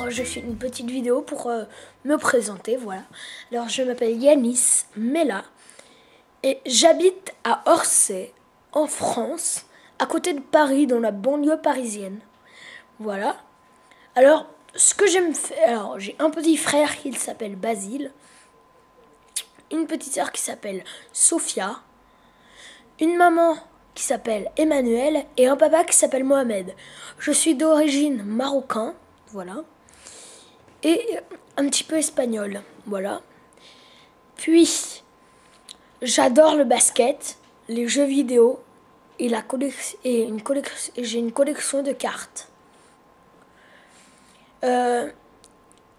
Alors j'ai fait une petite vidéo pour me présenter, voilà. Alors je m'appelle Yanis Mella et j'habite à Orsay, en France, à côté de Paris, dans la banlieue parisienne. Voilà. Alors, ce que j'aime faire... Alors, j'ai un petit frère qui s'appelle Basile, une petite sœur qui s'appelle Sophia, une maman qui s'appelle Emmanuel et un papa qui s'appelle Mohamed. Je suis d'origine marocain, voilà, et un petit peu espagnol, voilà. Puis, j'adore le basket, les jeux vidéo et j'ai une collection de cartes.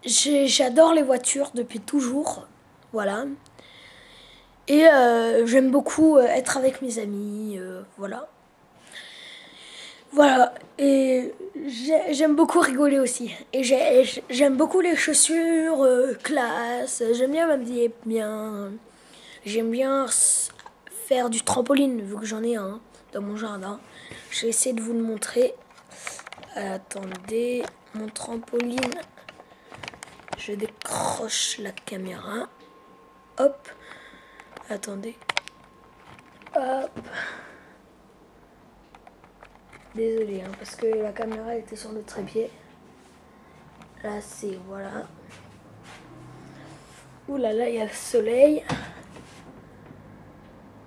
J'adore les voitures depuis toujours, voilà. Et j'aime beaucoup être avec mes amis, voilà. Voilà, et j'aime beaucoup rigoler aussi. Et j'aime beaucoup les chaussures, classe, j'aime bien m'habiller bien. J'aime bien faire du trampoline, vu que j'en ai un dans mon jardin. Je vais essayer de vous le montrer. Attendez, mon trampoline. Je décroche la caméra. Hop. Attendez. Hop. Désolé, hein, parce que la caméra était sur le trépied. Là, c'est... Voilà. Ouh là là, il y a le soleil.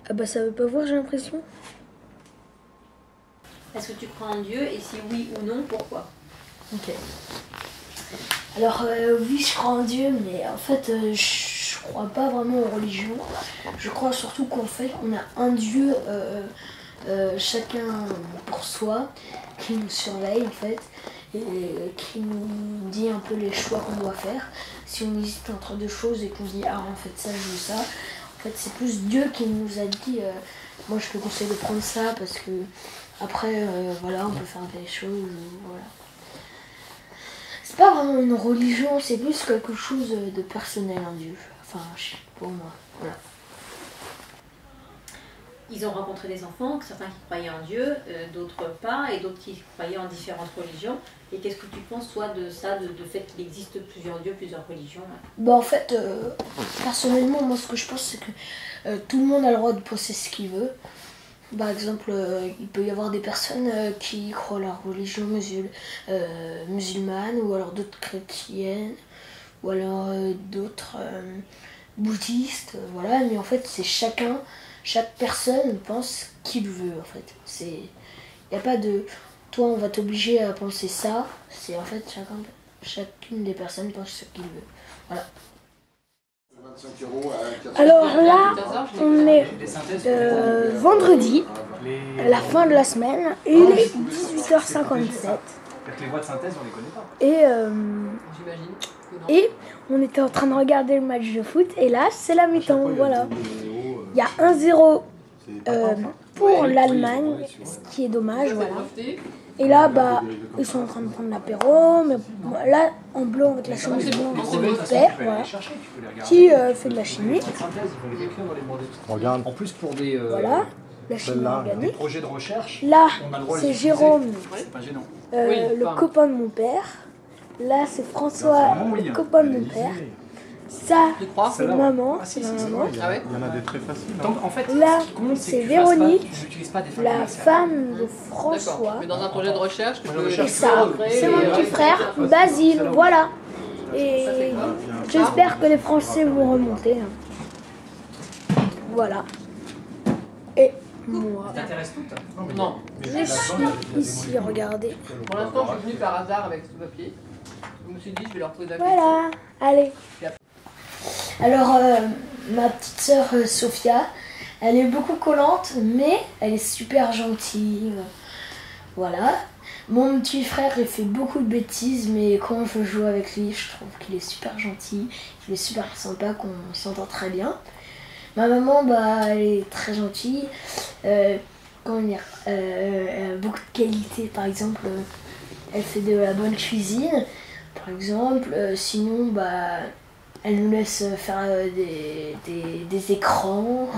Ah bah ça veut pas voir, j'ai l'impression. Est-ce que tu crois en Dieu et si oui ou non, pourquoi? Ok. Alors oui, je crois en Dieu, mais en fait je crois pas vraiment aux religions. Je crois surtout qu'en fait on a un Dieu, chacun pour soi, qui nous surveille en fait, et qui nous dit un peu les choix qu'on doit faire. Si on hésite entre deux choses et qu'on dit ah en fait ça je veux ça, en fait c'est plus Dieu qui nous a dit moi je te conseille de prendre ça parce que après voilà on peut faire des choses, voilà. C'est pas vraiment une religion, c'est plus quelque chose de personnel en Dieu. Enfin, pour moi, voilà. Ils ont rencontré des enfants, certains qui croyaient en Dieu, d'autres pas, et d'autres qui croyaient en différentes religions. Et qu'est-ce que tu penses, toi, de ça, de fait qu'il existe plusieurs dieux, plusieurs religions? Bah en fait, personnellement, moi ce que je pense, c'est que tout le monde a le droit de penser ce qu'il veut. Par exemple, il peut y avoir des personnes qui croient à la religion musulmane, ou alors d'autres chrétiennes, ou alors d'autres bouddhistes, voilà. Mais en fait, c'est chaque personne pense qu'il veut, en fait. Il n'y a pas de... Toi, on va t'obliger à penser ça. C'est en fait, chacune des personnes pense ce qu'il veut. Voilà. Alors là, on est vendredi, à la fin de la semaine, et il est 18h57. Les voies de synthèse, on les connaît pas. Et on était en train de regarder le match de foot, et là, c'est la mi-temps, voilà. Il y a 1-0 pour l'Allemagne, ce qui est dommage, voilà. Et là, bah, ils sont en train de prendre l'apéro, mais là, en blanc, avec la chemise blanche, c'est mon père, voilà, qui fait de la chimie. Regarde. En plus, pour des, voilà, la chimie organique. des projets de recherche, là, c'est Jérôme, pas gênant. le copain de mon père. Là, c'est François, le copain de mon père. Ça, c'est maman, c'est ma maman. Il y en a des très faciles. Donc, en fait, là, c'est Véronique, pas la femme de François. Mais dans un projet de recherche, Et ça, c'est mon petit frère, Basile, voilà. Et j'espère que les Français vont remonter. Voilà. Et moi, t'intéresse tout? non. je suis ici, regardez. Pour l'instant, je suis venu par hasard avec ce papier. Je me suis dit, je vais leur poser la question. Voilà, allez. Alors, ma petite sœur Sophia, elle est beaucoup collante, mais elle est super gentille. Voilà. Mon petit frère, il fait beaucoup de bêtises, mais quand je joue avec lui, je trouve qu'il est super gentil, qu'il est super sympa, qu'on s'entend très bien. Ma maman, bah, elle est très gentille. Comment dire, elle a beaucoup de qualités, par exemple, elle fait de la bonne cuisine, par exemple. Sinon, bah, elle nous laisse faire des écrans.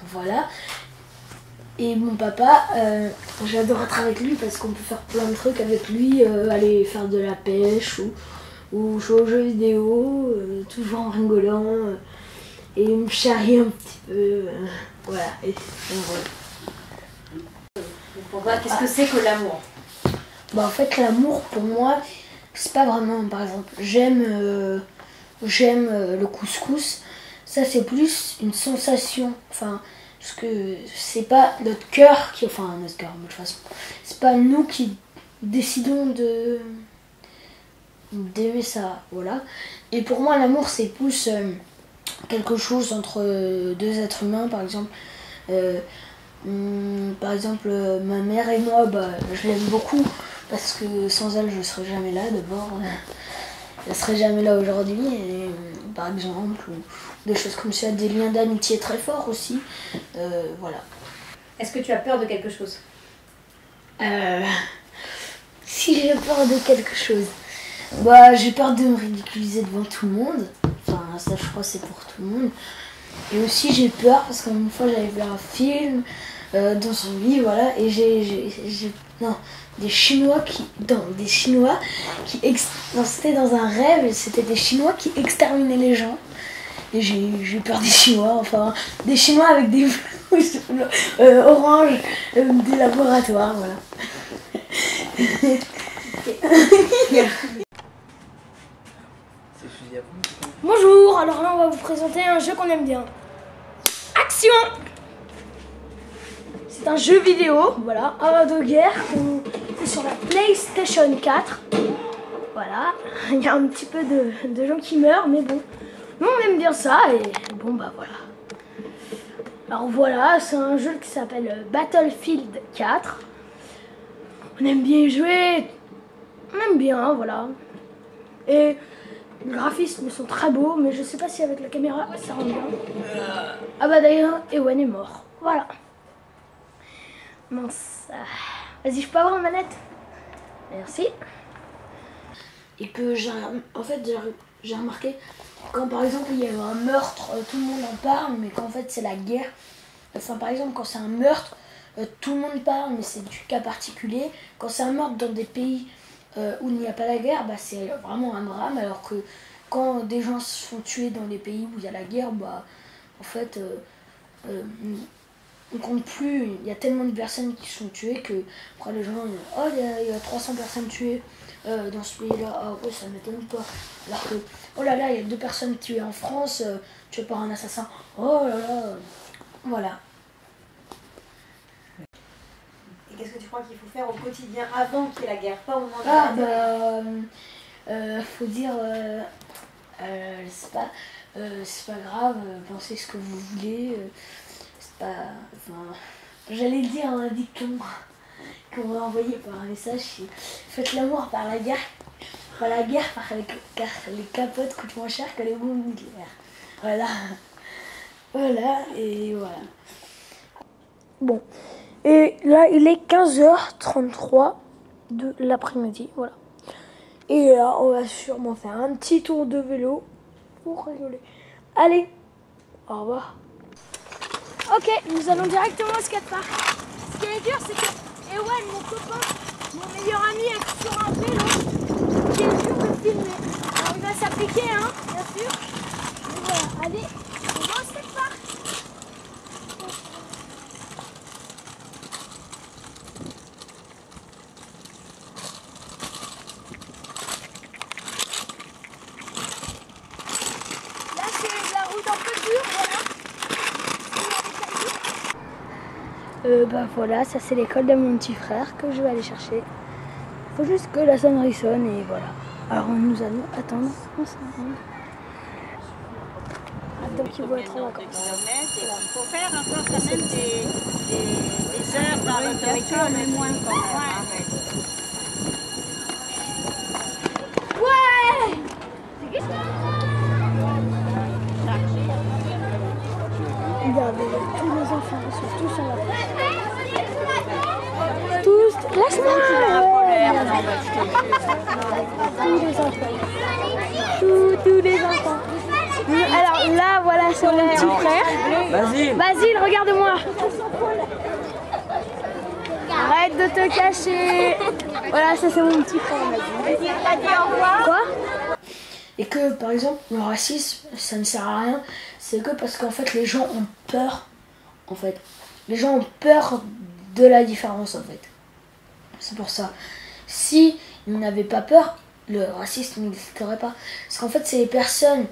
Voilà. Et mon papa, j'adore être avec lui parce qu'on peut faire plein de trucs avec lui, aller faire de la pêche ou jouer aux jeux vidéo, toujours en rigolant, et il me charrie un petit peu, voilà. Et voilà. Pour toi, qu'est-ce que c'est que l'amour? Bah, en fait, l'amour pour moi, c'est pas vraiment, par exemple, j'aime le couscous, ça c'est plus une sensation, enfin, parce que c'est pas notre cœur qui, enfin notre cœur de toute façon, c'est pas nous qui décidons d'aimer ça, voilà. Et pour moi l'amour c'est plus quelque chose entre deux êtres humains, par exemple. Ma mère et moi, bah, je l'aime beaucoup parce que sans elle je serais jamais là d'abord. Elle serait jamais là aujourd'hui, et par exemple, ou des choses comme ça, des liens d'amitié très forts aussi, voilà. Est-ce que tu as peur de quelque chose? Si j'ai peur de quelque chose, bah j'ai peur de me ridiculiser devant tout le monde, enfin ça je crois c'est pour tout le monde, et aussi j'ai peur parce qu'une fois j'avais vu un film dans son lit, voilà, et des Chinois c'était dans un rêve, et c'était des Chinois qui exterminaient les gens. Et j'ai eu peur des Chinois, enfin, des Chinois avec des oranges, des laboratoires, voilà. Bonjour, alors là on va vous présenter un jeu qu'on aime bien. Action! C'est un jeu vidéo, voilà, un de guerre, c'est sur la PlayStation 4. Voilà, il y a un petit peu de gens qui meurent, mais bon, nous on aime bien ça, et bon bah voilà. Alors voilà, c'est un jeu qui s'appelle Battlefield 4. On aime bien y jouer, on aime bien, voilà. Et les graphismes sont très beaux, mais je sais pas si avec la caméra ça rend bien. Ah bah d'ailleurs, Ewan est mort, voilà. Mince. Vas-y, je peux avoir une manette? Merci. Et que j'ai remarqué, quand par exemple il y a un meurtre, tout le monde en parle, mais qu'en fait c'est la guerre. Enfin par exemple quand c'est un meurtre, tout le monde parle, mais c'est du cas particulier. Quand c'est un meurtre dans des pays où il n'y a pas la guerre, bah, c'est vraiment un drame, alors que quand des gens se font tuer dans les pays où il y a la guerre, bah en fait on compte plus, il y a tellement de personnes qui sont tuées que après les gens, oh il y a 300 personnes tuées dans ce pays-là, ah ouais ça m'étonne pas. Alors que, oh là là, il y a 2 personnes tuées en France, tuées par un assassin, oh là là, voilà. Et qu'est-ce que tu crois qu'il faut faire au quotidien avant qu'il y ait la guerre, pas au moment de Ah la guerre? bah, faut dire, c'est pas grave, pensez ce que vous voulez, c'est pas, enfin, j'allais dire un dicton qu'on m'a envoyé par un message, faites l'amour par la guerre, car les capotes coûtent moins cher que les bombes nucléaires. Voilà, voilà, et voilà. Bon, et là il est 15h33 de l'après-midi, voilà. Et là on va sûrement faire un petit tour de vélo pour rigoler. Allez, au revoir. Ok, nous allons directement au skatepark. Ce qui est dur, c'est que Ewan, mon copain, mon meilleur ami, est sur un vélo qui est dur de filmer. Alors il va s'appliquer, hein, bien sûr. Mais voilà, allez, on va au skatepark. Là, c'est la route un peu dure, voilà. Bah voilà, ça c'est l'école de mon petit frère que je vais aller chercher. Faut juste que la sonnerie sonne et voilà. Alors nous allons attendre un seconde. Attends qu'ils vont être en vacances. Il faut faire encore quand même des heures dans l'auto-école, mais moins quand même. Ouais! Regardez, tous les enfants, ils sont tous en vacances. Tous, lâche-moi! Tous les enfants. Tous les enfants. Alors là, voilà, c'est mon petit frère. Basile, regarde-moi. Arrête de te cacher. Voilà, ça c'est mon petit frère. T'as dit au revoir? Quoi? Et que par exemple le racisme ça ne sert à rien, c'est que parce qu'en fait les gens ont peur, en fait. Les gens ont peur de la différence en fait. C'est pour ça. Si ils n'avaient pas peur, le racisme n'existerait pas. Parce qu'en fait c'est les personnes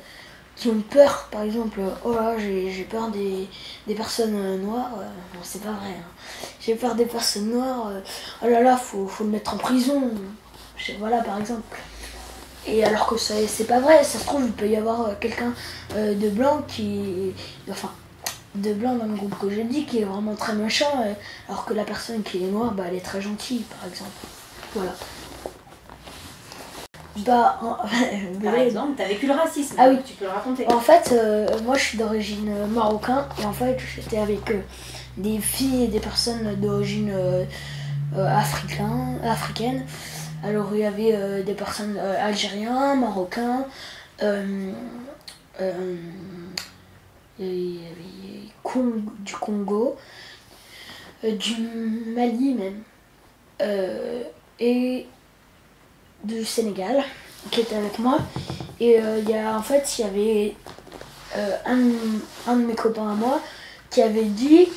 qui ont peur, par exemple, oh là j'ai peur des personnes noires, non c'est pas vrai, hein. J'ai peur des personnes noires, oh là là faut le mettre en prison, voilà par exemple. Et alors que c'est pas vrai, ça se trouve il peut y avoir quelqu'un de blanc de blanc dans le groupe que j'ai dit qui est vraiment très méchant, alors que la personne qui est noire, bah, elle est très gentille par exemple. Voilà. Par exemple, tu as vécu le racisme, ah oui. Tu peux le raconter. En fait, moi je suis d'origine marocaine et en fait j'étais avec des filles et des personnes d'origine africaine. Alors il y avait des personnes algériens, marocains, il y avait du Congo, du Mali même, et du Sénégal qui était avec moi. Et il y avait un de mes copains à moi qui avait dit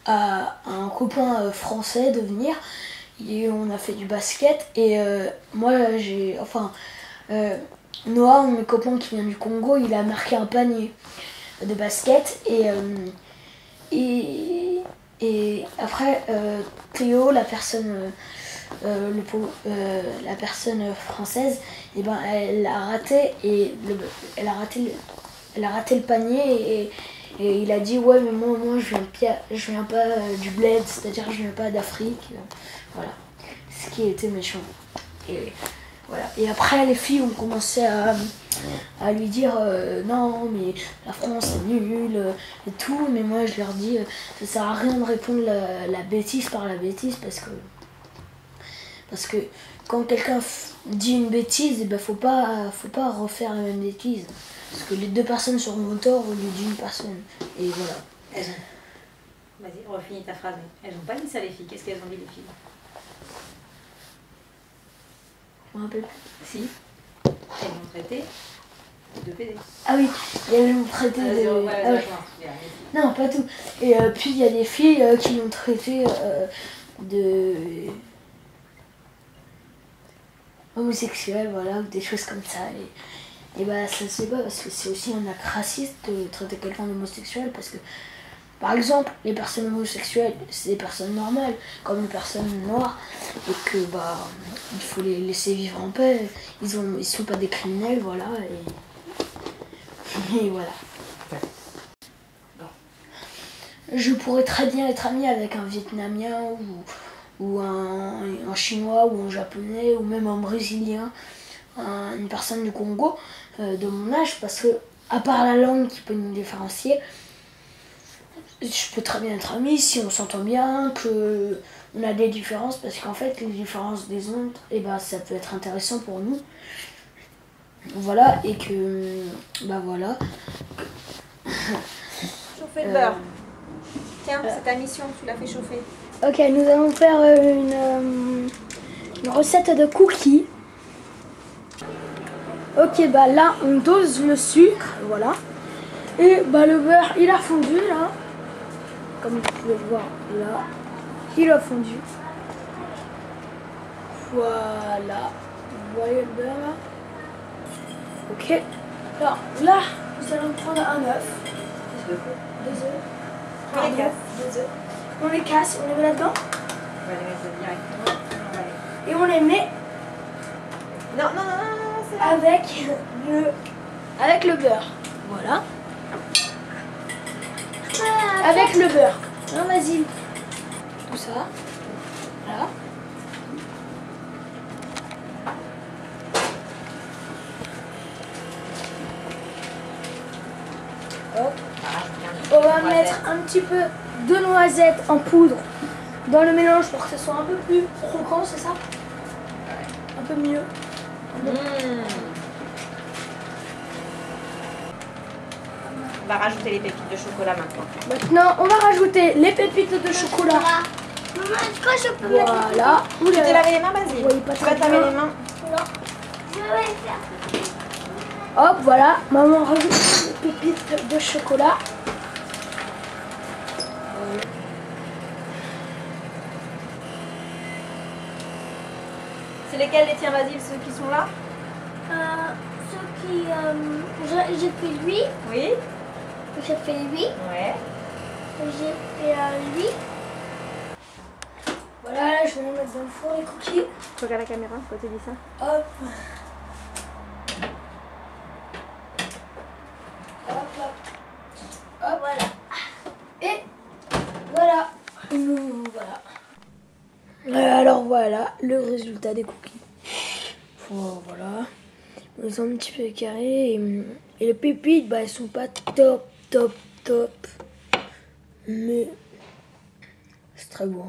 à un copain français de venir, et on a fait du basket. Et moi Noah, un de mes copains qui vient du Congo, il a marqué un panier de basket. Et après Théo, la personne la personne française, et ben elle a raté le panier, et il a dit ouais mais moi je viens pas du bled, c'est-à-dire je viens pas d'Afrique, voilà, ce qui était méchant. Et voilà. Et après les filles ont commencé à lui dire non mais la France c'est nul et tout, mais moi je leur dis ça sert à rien de répondre la bêtise par la bêtise, parce que quand quelqu'un dit une bêtise, ben faut pas refaire la même bêtise, parce que les deux personnes seront au tort au lieu d'une personne. Et voilà. Vas-y, refinis ta phrase. Elles n'ont pas dit ça les filles. Qu'est-ce qu'elles ont dit les filles? Je me rappelle plus. Si. Elles ont traité de PD. Ah oui, elles ont traité de... Ah ouais. Non, pas tout. Et puis il y a des filles qui l'ont traité de... homosexuel, voilà, ou des choses comme ça. Et bah ça se fait pas, parce que c'est aussi un acte raciste de traiter quelqu'un d'homosexuel, parce que par exemple les personnes homosexuelles c'est des personnes normales comme les personnes noires, et que bah il faut les laisser vivre en paix, ils sont pas des criminels, voilà, et voilà. Je pourrais très bien être amie avec un Vietnamien ou un Chinois ou un Japonais ou même un Brésilien, une personne du Congo de mon âge, parce que à part la langue qui peut nous différencier, je peux très bien être amie si on s'entend bien, que on a des différences, parce qu'en fait les différences des autres, et ben ça peut être intéressant pour nous, voilà, et que bah voilà. Chauffer le beurre. Tiens, c'est ta mission, tu l'as fait chauffer. Ok, nous allons faire une recette de cookies. Ok, bah là on dose le sucre, voilà. Et bah le beurre il a fondu là. Comme vous pouvez le voir là, il a fondu. Voilà, vous voyez le beurre là. Ok, alors là nous allons prendre un œuf. 2 œufs. On les casse. 2 œufs. On les casse, on les met là-dedans. On va les mettre directement. Et on les met Non, c'est là. avec le beurre. Voilà. Avec le beurre. Non, vas-y. Tout ça. Voilà. Hop. On va mettre un petit peu de noisettes en poudre dans le mélange pour que ce soit un peu plus croquant, c'est ça? Un peu mieux. va rajouter les pépites de chocolat maintenant. Maintenant, on va rajouter les pépites de chocolat. Maman, est-ce que je peux mettre Voilà. Tu t'es lavé les mains, Basile? Oui, pas Tu très vas te laver bien. les mains? Je vais faire. Hop, voilà. Maman rajoute les pépites de chocolat. C'est lesquels les tiens, Basile, ceux qui sont là? Ceux qui. J'ai fait lui. Oui. J'ai fait lui. Ouais. J'ai fait lui. Voilà, là, je vais les mettre dans le four, les cookies. Tu regardes la caméra, pourquoi tu dis ça? Hop. Hop, hop. Hop, voilà. Et voilà. Voilà. Alors voilà le résultat des cookies. Voilà. Ils sont un petit peu carrés. Et les pépites, bah, elles sont pas top. Mais c'est très bon.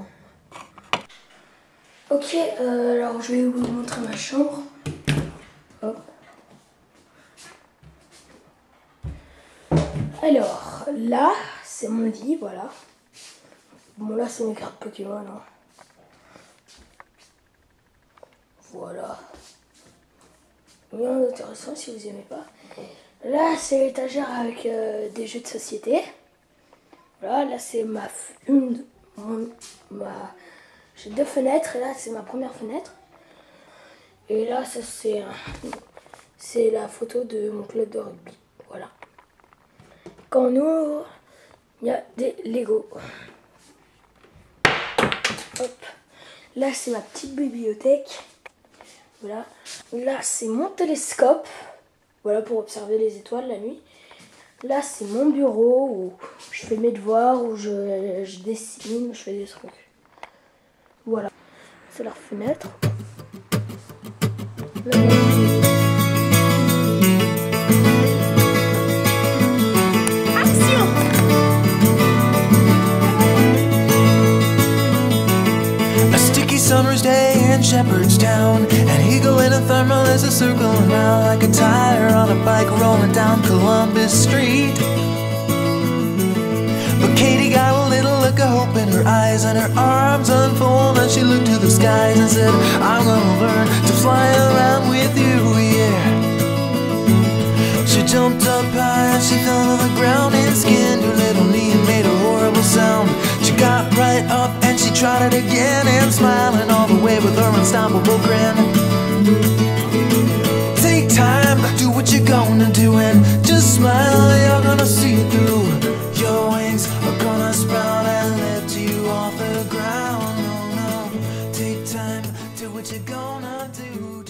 Ok, alors je vais vous montrer ma chambre. Hop. Alors, là, c'est mon lit, voilà. Bon, là, c'est mes cartes Pokémon. Hein. Voilà. Rien d'intéressant si vous aimez pas. Là, c'est l'étagère avec des jeux de société. Voilà, là, c'est j'ai 2 fenêtres et là, c'est ma première fenêtre. Et là, ça, c'est la photo de mon club de rugby. Voilà. Quand on ouvre, il y a des Lego. Hop. Là, c'est ma petite bibliothèque. Voilà. Là, c'est mon télescope. Voilà, pour observer les étoiles la nuit. Là, c'est mon bureau où je fais mes devoirs, où je dessine, je fais des trucs. Voilà. C'est leur fenêtre. Summer's day in Shepherdstown. An eagle in a thermal is a circling round like a tire on a bike rolling down Columbus Street. But Katie got a little look of hope in her eyes, and her arms unfold and she looked to the skies and said, I'm gonna learn to fly around with you, yeah. She jumped up high and she fell to the ground and skinned her little knee and made a horrible sound. She got right up and she tried it again, and smiling all the way with her unstoppable grin. Take time, do what you're gonna do, and just smile, you're gonna see it through. Your wings are gonna sprout and lift you off the ground. No, no, take time, do what you're gonna do.